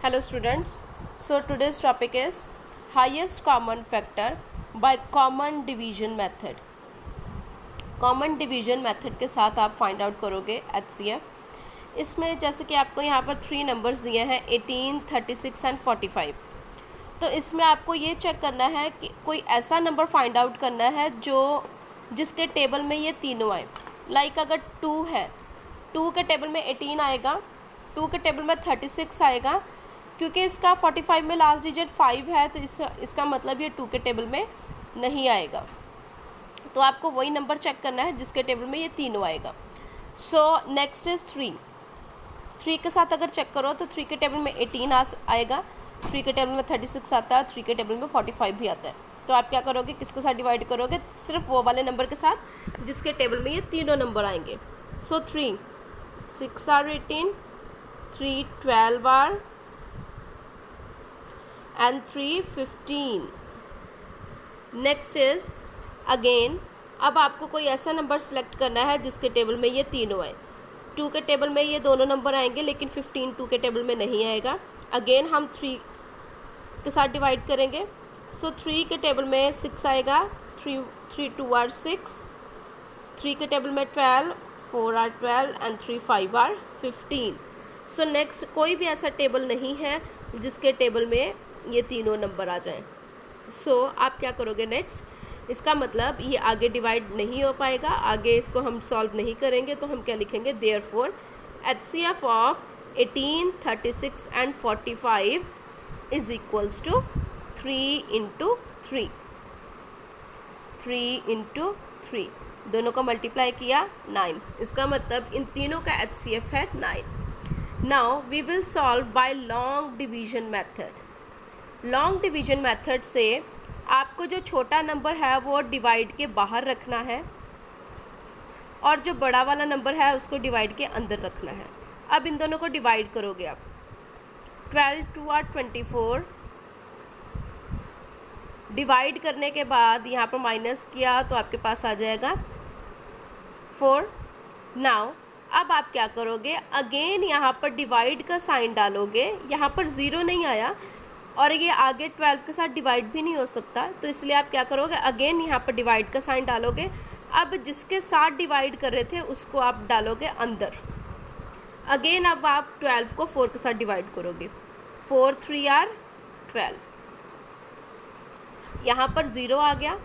Hello students. So today's topic is highest common factor by common division method. Common division method के साथ आप find out करोगे HCF। इसमें जैसे कि आपको यहाँ पर 3 नंबर्स दिए हैं 18, 36 एंड 45। तो इसमें आपको ये चेक करना है कि कोई ऐसा नंबर फाइंड आउट करना है जिसके टेबल में ये तीनों आए। लाइक अगर 2 है, 2 के टेबल में 18 आएगा, 2 के टेबल में 36 आएगा, क्योंकि इसका 45 में लास्ट डिजिट 5 है तो इसका मतलब ये 2 के टेबल में नहीं आएगा। तो आपको वही नंबर चेक करना है जिसके टेबल में ये तीनों आएगा। सो नेक्स्ट इज़ 3 के साथ अगर चेक करो तो 3 के टेबल में 18 आएगा, 3 के टेबल में 36 आता है, 3 के टेबल में 45 भी आता है। तो आप क्या करोगे, किसके साथ डिवाइड करोगे? सिर्फ वो वाले नंबर के साथ जिसके टेबल में ये तीनों नंबर आएंगे। So 3 6 are 18, 3 12 are and 3 15। Next is again, अब आपको कोई ऐसा नंबर सेलेक्ट करना है जिसके टेबल में ये तीनों आए। 2 के टेबल में ये दोनों नंबर आएंगे लेकिन 15 2 के टेबल में नहीं आएगा। अगेन हम 3 के साथ डिवाइड करेंगे। सो 3 के टेबल में 6 आएगा, 3 2 आर 6, 3 के टेबल में 12, 4 are 12 and 3 5 are 15। So next कोई भी ऐसा टेबल नहीं है जिसके टेबल में ये तीनों नंबर आ जाएं। सो आप क्या करोगे नेक्स्ट? इसका मतलब ये आगे डिवाइड नहीं हो पाएगा, आगे इसको हम सॉल्व नहीं करेंगे। तो हम क्या लिखेंगे? Therefore HCF of 18, 36 and 45 is equals to 3 into 3। 3 into 3 दोनों को मल्टीप्लाई किया 9। इसका मतलब इन तीनों का HCF है 9। Now we will solve by long division method. Long division method से आपको जो छोटा नंबर है वो डिवाइड के बाहर रखना है और जो बड़ा वाला नंबर है उसको डिवाइड के अंदर रखना है। अब इन दोनों को डिवाइड करोगे आप। 12 2 आर 24, डिवाइड करने के बाद यहाँ पर माइनस किया तो आपके पास आ जाएगा 4। नाउ अब आप क्या करोगे? अगेन यहाँ पर डिवाइड का साइन डालोगे। यहाँ पर 0 नहीं आया और ये आगे 12 के साथ डिवाइड भी नहीं हो सकता, तो इसलिए आप क्या करोगे? अगेन यहाँ पर डिवाइड का साइन डालोगे। अब जिसके साथ डिवाइड कर रहे थे उसको आप डालोगे अंदर। अगेन अब आप 12 को 4 के साथ डिवाइड करोगे। 4 3 आर 12, यहाँ पर 0 आ गया।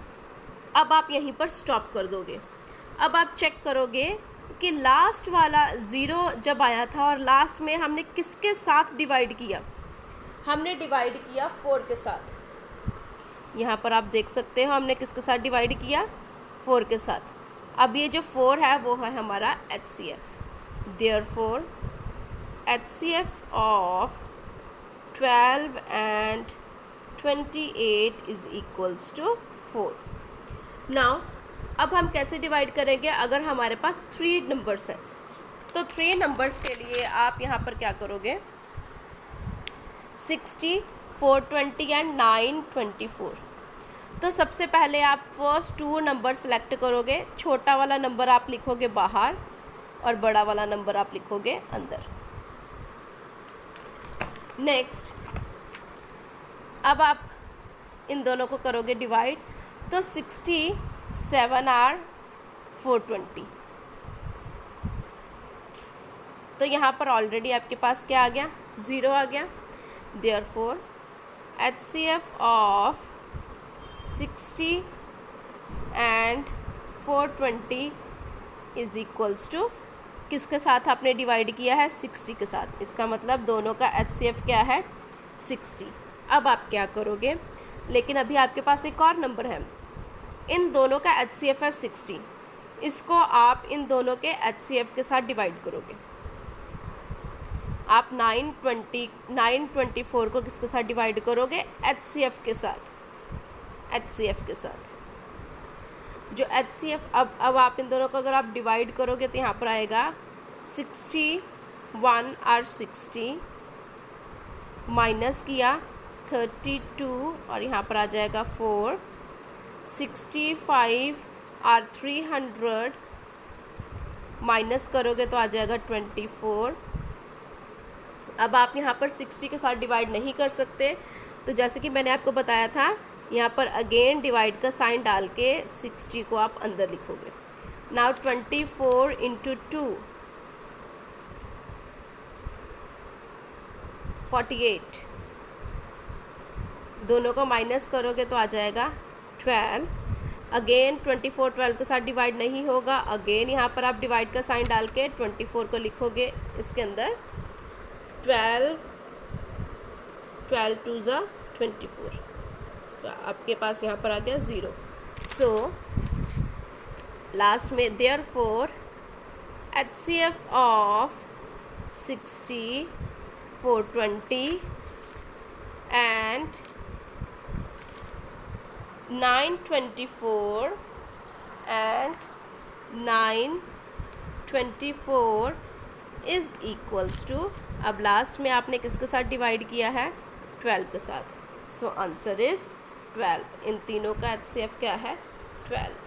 अब आप यहीं पर स्टॉप कर दोगे। अब आप चेक करोगे कि लास्ट वाला 0 जब आया था और लास्ट में हमने किसके साथ डिवाइड किया? हमने डिवाइड किया 4 के साथ। यहाँ पर आप देख सकते हो हमने किसके साथ डिवाइड किया? 4 के साथ। अब ये जो 4 है वो है हमारा HCF। Therefore HCF of 12 and 28 is equals to 4। Now अब हम कैसे डिवाइड करेंगे? अगर हमारे पास 3 नंबर्स हैं तो 3 नंबर्स के लिए आप यहाँ पर क्या करोगे? 60, 420 एंड 924। तो सबसे पहले आप फर्स्ट 2 नंबर सेलेक्ट करोगे। छोटा वाला नंबर आप लिखोगे बाहर और बड़ा वाला नंबर आप लिखोगे अंदर। नेक्स्ट अब आप इन दोनों को करोगे डिवाइड। तो 67 आर 420। तो यहाँ पर ऑलरेडी आपके पास क्या आ गया? 0 आ गया। Therefore HCF of 60 and 420 is equals to किसके साथ आपने डिवाइड किया है? 60 के साथ। इसका मतलब दोनों का HCF क्या है? 60। अब आप क्या करोगे? लेकिन अभी आपके पास एक और नंबर है, इन दोनों का HCF है 60। इसको आप इन दोनों के HCF के साथ डिवाइड करोगे। आप 924 को किसके साथ डिवाइड करोगे? HCF के साथ। HCF के साथ जो HCF अब आप इन दोनों को अगर आप डिवाइड करोगे तो यहाँ पर आएगा 61 आर 60, माइनस किया 32 और यहाँ पर आ जाएगा 4। 65 आर 300, माइनस करोगे तो आ जाएगा 24 अब आप यहाँ पर 60 के साथ डिवाइड नहीं कर सकते, तो जैसे कि मैंने आपको बताया था, यहाँ पर अगेन डिवाइड का साइन डाल के 60 को आप अंदर लिखोगे। नाउ 24 इंटू 2 48, दोनों को माइनस करोगे तो आ जाएगा 12। अगेन 24 12 के साथ डिवाइड नहीं होगा, अगेन यहाँ पर आप डिवाइड का साइन डाल के 24 को लिखोगे इसके अंदर। 12 2 ज़ा 24, तो आपके पास यहाँ पर आ गया 0। सो लास्ट में therefore HCF of 60 420 and 924 and 924 is equals to, अब लास्ट में आपने किसके साथ डिवाइड किया है? 12 के साथ। So answer is 12। इन तीनों का HCF क्या है? 12।